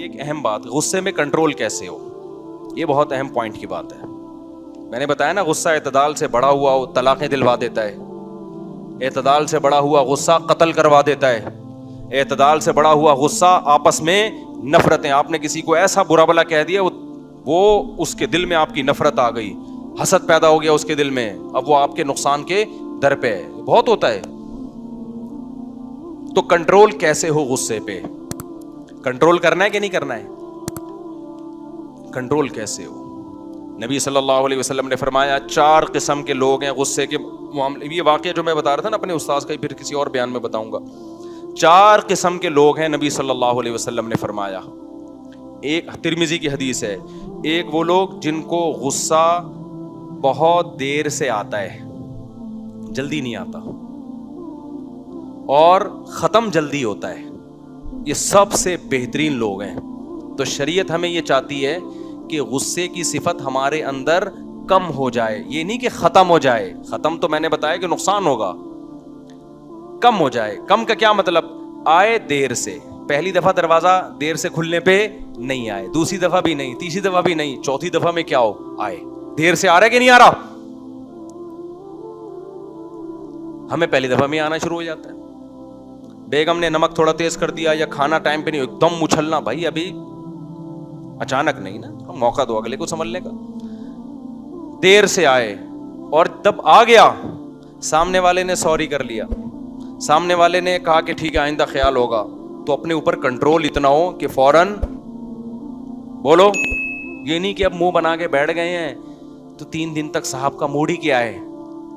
ایک اہم بات, غصے میں کنٹرول کیسے ہو, یہ بہت اہم پوائنٹ کی بات ہے. میں نے بتایا نا, غصہ اعتدال سے بڑا ہوا طلاقیں دلوا دیتا ہے, اعتدال سے بڑا ہوا غصہ قتل کروا دیتا ہے, اعتدال سے بڑا ہوا غصہ آپس میں نفرتیں. آپ نے کسی کو ایسا برا بلا کہہ دیا, وہ اس کے دل میں آپ کی نفرت آ گئی, حسد پیدا ہو گیا اس کے دل میں, اب وہ آپ کے نقصان کے در پہ ہے. بہت ہوتا ہے. تو کنٹرول کیسے ہو غصے پہ؟ کنٹرول کرنا ہے کہ نہیں کرنا ہے؟ کنٹرول کیسے ہو؟ نبی صلی اللہ علیہ وسلم نے فرمایا 4 قسم کے لوگ ہیں غصے کے معاملے. یہ واقعہ جو میں بتا رہا تھا نا اپنے استاذ کا, پھر کسی اور بیان میں بتاؤں گا. 4 قسم کے لوگ ہیں نبی صلی اللہ علیہ وسلم نے فرمایا. ایک ترمذی کی حدیث ہے, ایک وہ لوگ جن کو غصہ بہت دیر سے آتا ہے, جلدی نہیں آتا, اور ختم جلدی ہوتا ہے. یہ سب سے بہترین لوگ ہیں. تو شریعت ہمیں یہ چاہتی ہے کہ غصے کی صفت ہمارے اندر کم ہو جائے, یہ نہیں کہ ختم ہو جائے. ختم تو میں نے بتایا کہ نقصان ہوگا, کم ہو جائے. کم کا کیا مطلب؟ آئے دیر سے, پہلی دفعہ دروازہ دیر سے کھلنے پہ نہیں آئے, دوسری دفعہ بھی نہیں, تیسری دفعہ بھی نہیں, چوتھی دفعہ میں کیا ہو, آئے. دیر سے آ رہا ہے کہ نہیں آ رہا؟ ہمیں پہلی دفعہ میں آنا شروع ہو جاتا ہے. بیگم نے نمک تھوڑا تیز کر دیا یا کھانا ٹائم پہ نہیں, ایک دم اچھلنا, بھائی ابھی اچانک نہیں نا, موقع دو اگلے کو سنبھلنے کا. دیر سے آئے اور جب آ گیا سامنے والے نے سوری کر لیا, سامنے والے نے کہا کہ ٹھیک ہے آئندہ خیال ہوگا, تو اپنے اوپر کنٹرول اتنا ہو کہ فوراً بولو. یہ نہیں کہ اب منہ بنا کے بیٹھ گئے ہیں تو 3 دن تک صاحب کا موڈ ہی کیا ہے.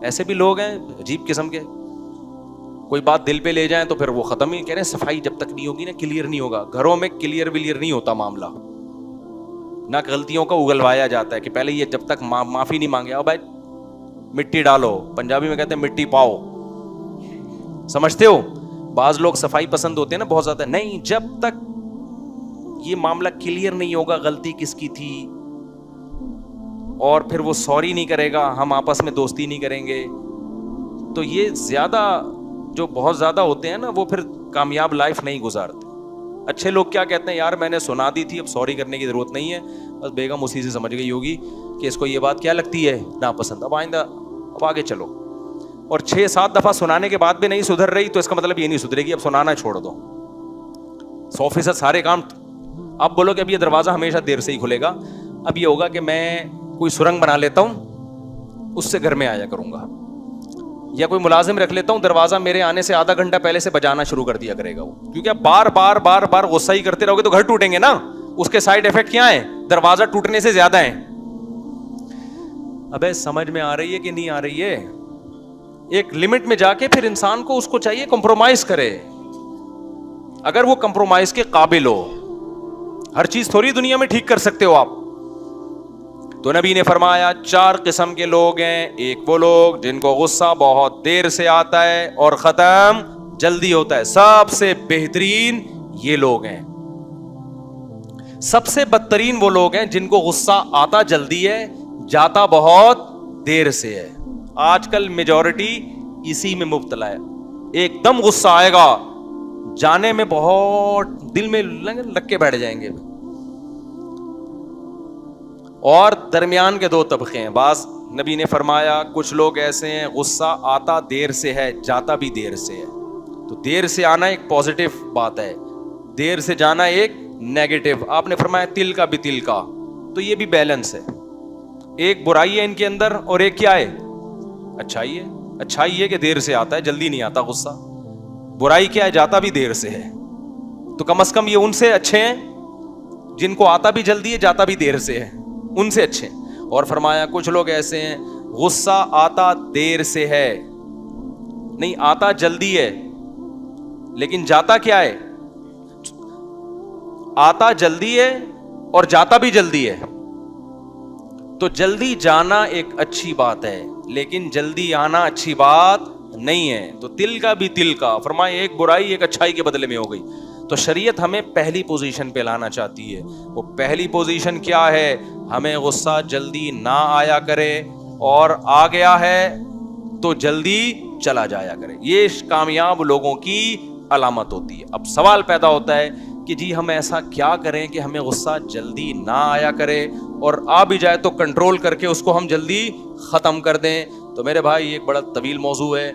ایسے بھی لوگ ہیں عجیب قسم کے, کوئی بات دل پہ لے جائیں تو پھر وہ ختم ہی. کہہ رہے ہیں صفائی جب تک نہیں ہوگی نا کلیئر نہیں ہوگا. گھروں میں کلیئر نہیں ہوتا معاملہ, نہ غلطیوں کو اگلوایا جاتا ہے کہ پہلے یہ جب تک معافی نہیں مانگے, او بھائی مٹی ڈالو, پنجابی میں کہتے ہیں مٹی پاؤ, سمجھتے ہو. بعض لوگ صفائی پسند ہوتے ہیں نا بہت زیادہ, نہیں جب تک یہ معاملہ کلیئر نہیں ہوگا غلطی کس کی تھی, اور پھر وہ سوری نہیں کرے گا, ہم آپس میں دوستی نہیں کریں گے. تو یہ زیادہ جو بہت زیادہ ہوتے ہیں نا, وہ پھر کامیاب لائف نہیں گزارتے. اچھے لوگ کیا کہتے ہیں, یار میں نے سنا دی تھی, اب سوری کرنے کی ضرورت نہیں ہے, بس بیگم اسی سے سمجھ گئی ہوگی کہ اس کو یہ بات کیا لگتی ہے ناپسند, اب آئندہ اب آگے چلو. اور 6-7 دفعہ سنانے کے بعد بھی نہیں سدھر رہی تو اس کا مطلب یہ نہیں سدھرے گی, اب سنانا چھوڑ دو. 100% سارے کام اب بولو کہ اب یہ دروازہ ہمیشہ دیر سے ہی کھلے گا, اب یہ ہوگا کہ میں کوئی سرنگ بنا لیتا ہوں, اس سے گھر میں آیا کروں گا, یا کوئی ملازم رکھ لیتا ہوں, دروازہ میرے آنے سے آدھا گھنٹہ پہلے سے بجانا شروع کر دیا کرے گا وہ, کیونکہ اب بار بار غصہ ہی کرتے رہو گے تو گھر ٹوٹیں گے نا. اس کے سائیڈ افیکٹ کیا ہیں؟ دروازہ ٹوٹنے سے زیادہ ہیں. ابے سمجھ میں آ رہی ہے کہ نہیں آ رہی ہے؟ ایک لمٹ میں جا کے پھر انسان کو اس کو چاہیے کمپرومائز کرے, اگر وہ کمپرومائز کے قابل ہو. ہر چیز تھوڑی دنیا میں ٹھیک کر سکتے ہو آپ. تو نبی نے فرمایا 4 قسم کے لوگ ہیں. ایک وہ لوگ جن کو غصہ بہت دیر سے آتا ہے اور ختم جلدی ہوتا ہے. سب سے بہترین یہ لوگ ہیں. سب سے بدترین وہ لوگ ہیں جن کو غصہ آتا جلدی ہے, جاتا بہت دیر سے ہے. آج کل میجورٹی اسی میں مبتلا ہے. ایک دم غصہ آئے گا, جانے میں بہت دل میں لگ کے بیٹھ جائیں گے. اور درمیان کے 2 طبقے ہیں. بعض نبی نے فرمایا کچھ لوگ ایسے ہیں غصہ آتا دیر سے ہے, جاتا بھی دیر سے ہے. تو دیر سے آنا ایک پازیٹو بات ہے, دیر سے جانا ایک نیگیٹو. آپ نے فرمایا تل کا بھی تل کا, تو یہ بھی بیلنس ہے. ایک برائی ہے ان کے اندر اور ایک کیا ہے؟ اچھائی ہے. اچھائی ہے کہ دیر سے آتا ہے, جلدی نہیں آتا غصہ. برائی کیا ہے؟ جاتا بھی دیر سے ہے. تو کم از کم یہ ان سے اچھے ہیں جن کو آتا بھی جلدی ہے, جاتا بھی دیر سے ہے, ان سے اچھے. اور فرمایا کچھ لوگ ایسے ہیں غصہ آتا دیر سے ہے, نہیں آتا جلدی ہے لیکن جاتا کیا ہے؟ آتا جلدی ہے اور جاتا بھی جلدی ہے. تو جلدی جانا ایک اچھی بات ہے لیکن جلدی آنا اچھی بات نہیں ہے. تو تل کا بھی تل کا, فرمایا ایک برائی ایک اچھائی کے بدلے میں ہو گئی. تو شریعت ہمیں پہلی پوزیشن پہ لانا چاہتی ہے. وہ پہلی پوزیشن کیا ہے؟ ہمیں غصہ جلدی نہ آیا کرے, اور آ گیا ہے تو جلدی چلا جایا کرے. یہ کامیاب لوگوں کی علامت ہوتی ہے. اب سوال پیدا ہوتا ہے کہ جی ہم ایسا کیا کریں کہ ہمیں غصہ جلدی نہ آیا کرے, اور آ بھی جائے تو کنٹرول کر کے اس کو ہم جلدی ختم کر دیں. تو میرے بھائی یہ ایک بڑا طویل موضوع ہے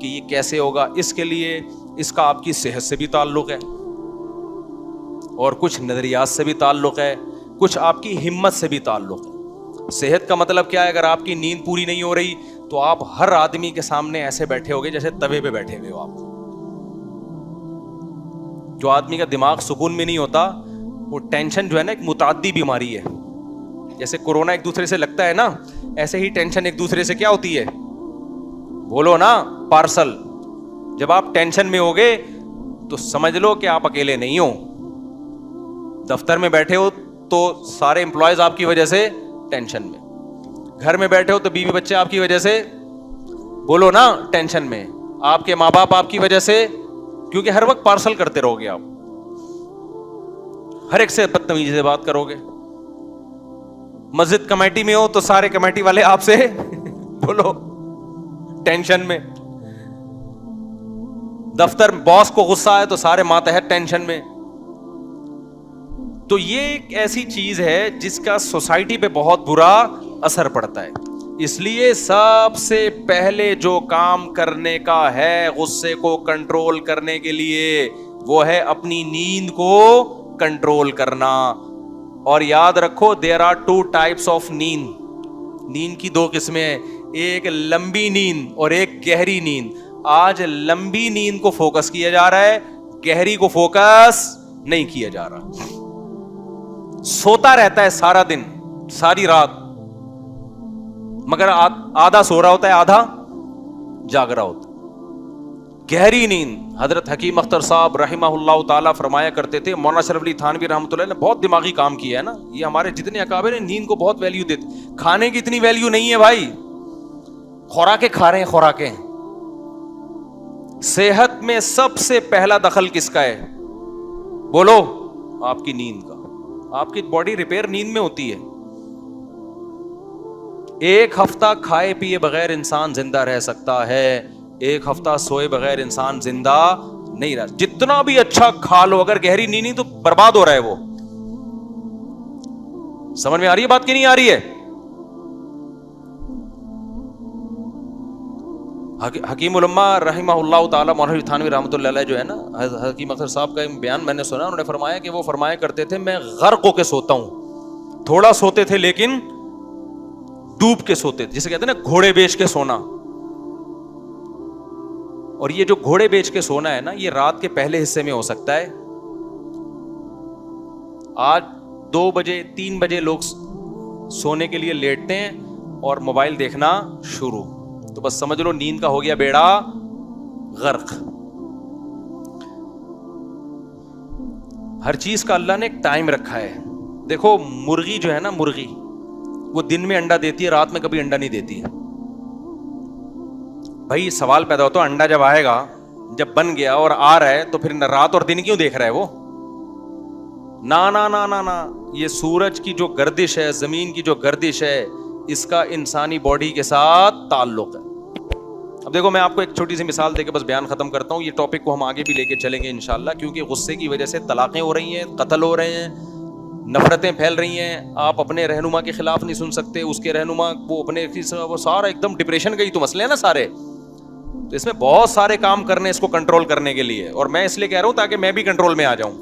کہ یہ کیسے ہوگا. اس کے لیے اس کا آپ کی صحت سے بھی تعلق ہے, اور کچھ نظریات سے بھی تعلق ہے, کچھ آپ کی ہمت سے بھی تعلق ہے. صحت کا مطلب کیا ہے؟ اگر آپ کی نیند پوری نہیں ہو رہی تو آپ ہر آدمی کے سامنے ایسے بیٹھے ہوگے جیسے توے پہ بیٹھے ہوئے ہو. آپ جو آدمی کا دماغ سکون میں نہیں ہوتا, وہ ٹینشن جو ہے نا ایک متعدی بیماری ہے. جیسے کورونا ایک دوسرے سے لگتا ہے نا, ایسے ہی ٹینشن ایک دوسرے سے کیا ہوتی ہے؟ بولو نا, پارسل. جب آپ ٹینشن میں ہوگے تو سمجھ لو کہ آپ اکیلے نہیں ہو. دفتر میں بیٹھے ہو تو سارے امپلائیز آپ کی وجہ سے ٹینشن میں, گھر میں بیٹھے ہو تو بیوی بچے آپ کی وجہ سے, بولو نا, ٹینشن میں. آپ کے ماں باپ آپ کی وجہ سے, کیونکہ ہر وقت پارسل کرتے رہو گے آپ, ہر ایک سے بدتمیزی سے بات کرو گے. مسجد کمیٹی میں ہو تو سارے کمیٹی والے آپ سے بولو ٹینشن میں. دفتر باس کو غصہ آئے تو سارے ماتحت ٹینشن میں. تو یہ ایک ایسی چیز ہے جس کا سوسائٹی پہ بہت برا اثر پڑتا ہے. اس لیے سب سے پہلے جو کام کرنے کا ہے غصے کو کنٹرول کرنے کے لیے, وہ ہے اپنی نیند کو کنٹرول کرنا. اور یاد رکھو, دیر آر 2 types of نیند. نیند کی 2 قسمیں ہیں, ایک لمبی نیند اور ایک گہری نیند. آج لمبی نیند کو فوکس کیا جا رہا ہے, گہری کو فوکس نہیں کیا جا رہا. سوتا رہتا ہے سارا دن, ساری رات, مگر آدھا سو رہا ہوتا ہے, آدھا جاگ رہا ہوتا ہے. گہری نیند, حضرت حکیم اختر صاحب رحمہ اللہ تعالیٰ فرمایا کرتے تھے. مولانا اشرف علی تھانوی رحمۃ اللہ نے بہت دماغی کام کیا ہے نا. یہ ہمارے جتنے اکابر ہیں نیند کو بہت ویلیو دیتے. کھانے کی اتنی ویلیو نہیں ہے بھائی, خوراکیں کھا رہے ہیں, خوراکیں. صحت میں سب سے پہلا دخل کس کا ہے؟ بولو, آپ کی نیند کا. آپ کی باڈی ریپیئر نیند میں ہوتی ہے. 1 ہفتہ کھائے پیے بغیر انسان زندہ رہ سکتا ہے, 1 ہفتہ سوئے بغیر انسان زندہ نہیں رہ. جتنا بھی اچھا کھا لو, اگر گہری نیند نہیں تو برباد ہو رہا ہے وہ. سمجھ میں آ رہی ہے بات کی نہیں آ رہی ہے؟ حکیم الامہ رحمہ اللہ تعالیٰ مولانا تھانوی رحمۃ اللہ علیہ جو ہے نا, حکیم اختر صاحب کا بیان میں نے سنا, انہوں نے فرمایا کہ وہ فرمایا کرتے تھے میں غرق ہو کے سوتا ہوں. تھوڑا سوتے تھے لیکن ڈوب کے سوتے تھے, جسے کہتے ہیں نا گھوڑے بیچ کے سونا. اور یہ جو گھوڑے بیچ کے سونا ہے نا, یہ رات کے پہلے حصے میں ہو سکتا ہے. آج 2 بجے 3 بجے لوگ سونے کے لیے لیٹتے ہیں اور موبائل دیکھنا شروع, تو بس سمجھ لو نیند کا ہو گیا بیڑا غرق. ہر چیز کا اللہ نے ایک ٹائم رکھا ہے. دیکھو مرغی جو ہے نا, مرغی وہ دن میں انڈا دیتی ہے, رات میں کبھی انڈا نہیں دیتی ہے. بھائی سوال پیدا ہوتا ہے, انڈا جب آئے گا, جب بن گیا اور آ رہا ہے تو پھر رات اور دن کیوں دیکھ رہا ہے وہ؟ نا نا نا نا نا, یہ سورج کی جو گردش ہے, زمین کی جو گردش ہے, اس کا انسانی باڈی کے ساتھ تعلق ہے. اب دیکھو میں آپ کو ایک چھوٹی سی مثال دے کے بس بیان ختم کرتا ہوں. یہ ٹاپک کو ہم آگے بھی لے کے چلیں گے انشاءاللہ, کیونکہ غصے کی وجہ سے طلاقیں ہو رہی ہیں, قتل ہو رہے ہیں, نفرتیں پھیل رہی ہیں. آپ اپنے رہنما کے خلاف نہیں سن سکتے, اس کے رہنما وہ اپنے, وہ سارا ایک دم ڈپریشن کا ہی تو مسئلے ہیں نا سارے. تو اس میں بہت سارے کام کرنے اس کو کنٹرول کرنے کے لیے, اور میں اس لیے کہہ رہا ہوں تاکہ میں بھی کنٹرول میں آ جاؤں.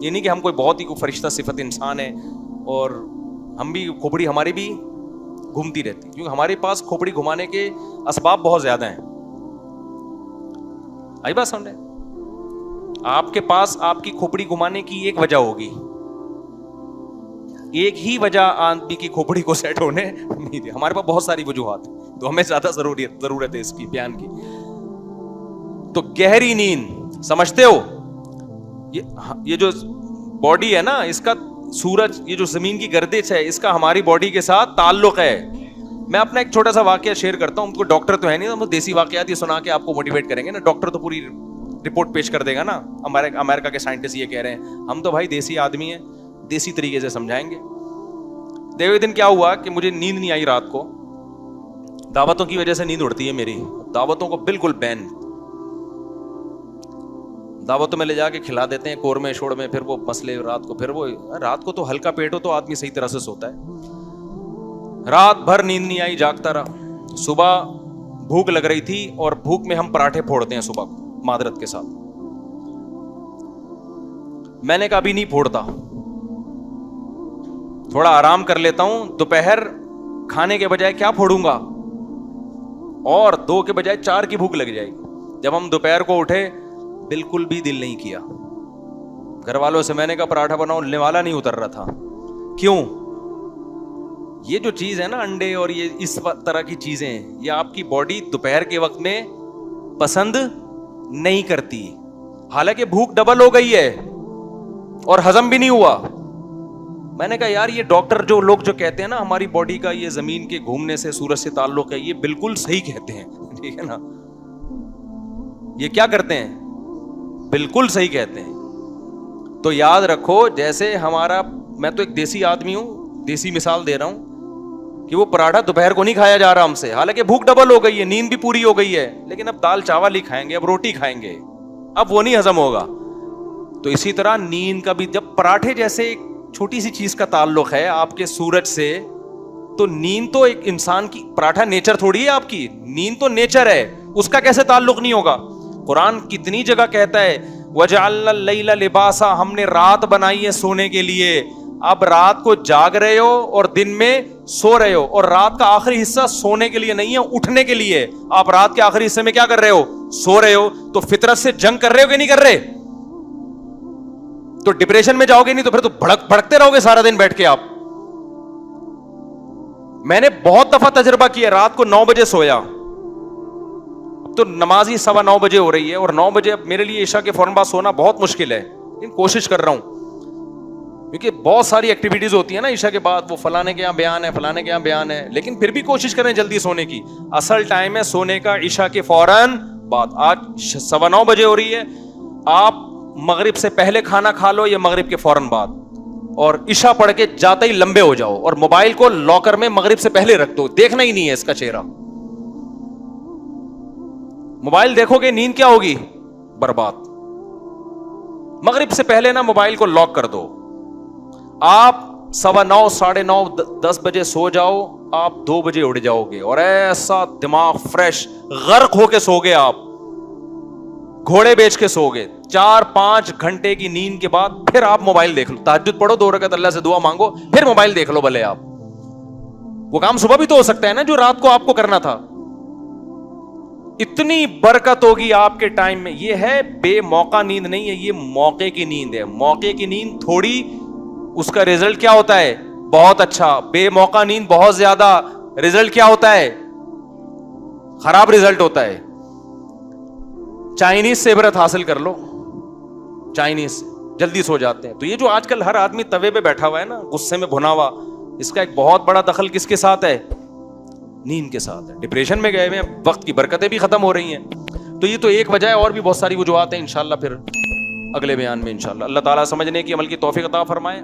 یہ نہیں کہ ہم کوئی بہت ہی کوئی فرشتہ صفت انسان ہے اور ہم بھی کھوپڑی ہماری بھی گھومتی رہتی, کیونکہ ہمارے پاس کھوپڑی گھمانے کے اسباب بہت زیادہ ہیں. آئی بات سمجھ رہے؟ آپ کے پاس آپ کی کھوپڑی گھمانے کی ایک وجہ ہوگی, ایک ہی وجہ آدمی کی کھوپڑی کو سیٹ ہونے نہیں دی. ہمارے پاس بہت ساری وجوہات ہیں, تو ہمیں زیادہ ضرورت ہے اس کی بیان کی. تو گہری نیند سمجھتے ہو, یہ جو باڈی ہے نا, اس کا سورج, یہ جو زمین کی گردش ہے, اس کا ہماری باڈی کے ساتھ تعلق ہے. میں اپنا ایک چھوٹا سا واقعہ شیئر کرتا ہوں. کوئی ڈاکٹر تو ہے نہیں, ہم دیسی واقعات یہ سنا کے آپ کو موٹیویٹ کریں گے نا. ڈاکٹر تو پوری رپورٹ پیش کر دے گا نا, امریکہ کے سائنٹسٹ یہ کہہ رہے ہیں. ہم تو بھائی دیسی آدمی ہیں, دیسی طریقے سے سمجھائیں گے. دیکھو دن کیا ہوا کہ مجھے نیند نہیں آئی رات کو, دعوتوں کی وجہ سے نیند اڑتی ہے میری, دعوتوں کو بالکل بین. دعوتوں میں لے جا کے کھلا دیتے ہیں قورمے شورمے, پھر وہ مسئلے رات کو, پھر وہ رات کو تو ہلکا پیٹ ہو تو آدمی صحیح طرح سے سوتا ہے. رات بھر نیند نہیں آئی, جاگتا رہا. صبح بھوک لگ رہی تھی اور بھوک میں ہم پراٹھے پھوڑتے ہیں صبح کو معذرت کے ساتھ. میں نے کہا ابھی نہیں پھوڑتا, تھوڑا آرام کر لیتا ہوں, دوپہر کھانے کے بجائے کیا پھوڑوں گا, اور 2 کے بجائے 4 کی بھوک لگ جائے گی. جب ہم دوپہر کو اٹھے بالکل بھی دل نہیں کیا. گھر والوں سے میں نے کہا پراٹھا بناؤ, نوالا نہیں اتر رہا تھا. کیوں؟ یہ جو چیز ہے نا انڈے اور یہ اس طرح کی چیزیں, یہ آپ کی باڈی دوپہر کے وقت میں پسند نہیں کرتی, حالانکہ بھوک ڈبل ہو گئی ہے اور ہضم بھی نہیں ہوا. میں نے کہا یار یہ ڈاکٹر جو لوگ جو کہتے ہیں نا ہماری باڈی کا یہ زمین کے گھومنے سے سورج سے تعلق ہے, یہ بالکل صحیح کہتے ہیں, ٹھیک ہے نا. یہ کیا کرتے ہیں؟ بالکل صحیح کہتے ہیں. تو یاد رکھو جیسے ہمارا, میں تو ایک دیسی آدمی ہوں, دیسی مثال دے رہا ہوں کہ وہ پراٹھا دوپہر کو نہیں کھایا جا رہا ہم سے, حالانکہ بھوک ڈبل ہو گئی ہے, نیند بھی پوری ہو گئی ہے, لیکن اب دال چاول ہی کھائیں گے, اب روٹی کھائیں گے, اب وہ نہیں ہضم ہوگا. تو اسی طرح نیند کا بھی, جب پراٹھے جیسے ایک چھوٹی سی چیز کا تعلق ہے آپ کے سورج سے, تو نیند تو ایک انسان کی, پراٹھا نیچر تھوڑی ہے آپ کی, نیند تو نیچر ہے, اس کا کیسے تعلق نہیں ہوگا؟ قرآن کتنی جگہ کہتا ہے وَجَعَلْنَا اللَّيْلَ لِبَاسًا, ہم نے رات بنائی ہے سونے کے لیے. اب رات کو جاگ رہے ہو اور دن میں سو رہے ہو, اور رات کا آخری حصہ سونے کے لیے نہیں ہے, اٹھنے کے لیے. آپ رات کے آخری حصے میں کیا کر رہے ہو؟ سو رہے ہو. تو فطرت سے جنگ کر رہے ہو کہ نہیں کر رہے؟ تو ڈپریشن میں جاؤ گے نہیں تو پھر تو بھڑکتے رہو گے سارا دن بیٹھ کے آپ. میں نے بہت دفعہ تجربہ کیا, رات کو 9 بجے سویا تو نماز ہی 9:15 بجے ہو رہی ہے, اور 9 بجے اب میرے لیے عشاء کے فوراً بعد سونا بہت مشکل ہے, لیکن کوشش کر رہا ہوں کیونکہ بہت ساری ایکٹیویٹیز ہوتی ہیں نا عشاء کے بعد, وہ فلانے کے یہاں بیان ہے, فلانے کے یہاں بیان ہے, لیکن پھر بھی کوشش کریں جلدی سونے کی. اصل ٹائم ہے سونے کا عشاء کے فوراً بعد. آج 9:15 بجے ہو رہی ہے, آپ مغرب سے پہلے کھانا کھا لو یا مغرب کے فوراً بعد, اور عشاء پڑھ کے جاتے ہی لمبے ہو جاؤ, اور موبائل کو لاکر میں مغرب سے پہلے رکھ دو, دیکھنا ہی نہیں ہے اس کا چہرہ. موبائل دیکھو گے نیند کیا ہوگی؟ برباد. مغرب سے پہلے نا موبائل کو لاک کر دو. آپ 9:15 9:30 10 بجے سو جاؤ, آپ 2 بجے اڑ جاؤ گے, اور ایسا دماغ فریش, غرق ہو کے سو گے آپ, گھوڑے بیچ کے سو گے. 4-5 گھنٹے کی نیند کے بعد پھر آپ موبائل دیکھ لو, تہجد پڑھو, 2 رکعت اللہ سے دعا مانگو, پھر موبائل دیکھ لو بھلے آپ. وہ کام صبح بھی تو ہو سکتا ہے نا جو رات کو آپ کو کرنا تھا. اتنی برکت ہوگی آپ کے ٹائم میں. یہ ہے بے موقع نیند نہیں ہے, یہ موقع کی نیند ہے. موقع کی نیند تھوڑی, اس کا رزلٹ کیا ہوتا ہے؟ بہت اچھا. بے موقع نیند بہت زیادہ, رزلٹ کیا ہوتا ہے؟ خراب رزلٹ ہوتا ہے. چائنیز سے عبرت حاصل کر لو, چائنیز جلدی سو جاتے ہیں. تو یہ جو آج کل ہر آدمی توے پہ بیٹھا ہوا ہے نا غصے میں بھنا ہوا, اس کا ایک بہت بڑا دخل کس کے ساتھ ہے؟ نیند کے ساتھ ہے. ڈپریشن میں گئے ہوئے ہیں, وقت کی برکتیں بھی ختم ہو رہی ہیں. تو یہ تو ایک وجہ ہے, اور بھی بہت ساری وجوہات ہیں, انشاءاللہ پھر اگلے بیان میں انشاءاللہ. اللہ تعالیٰ سمجھنے کی عمل کی توفیق عطا فرمائے.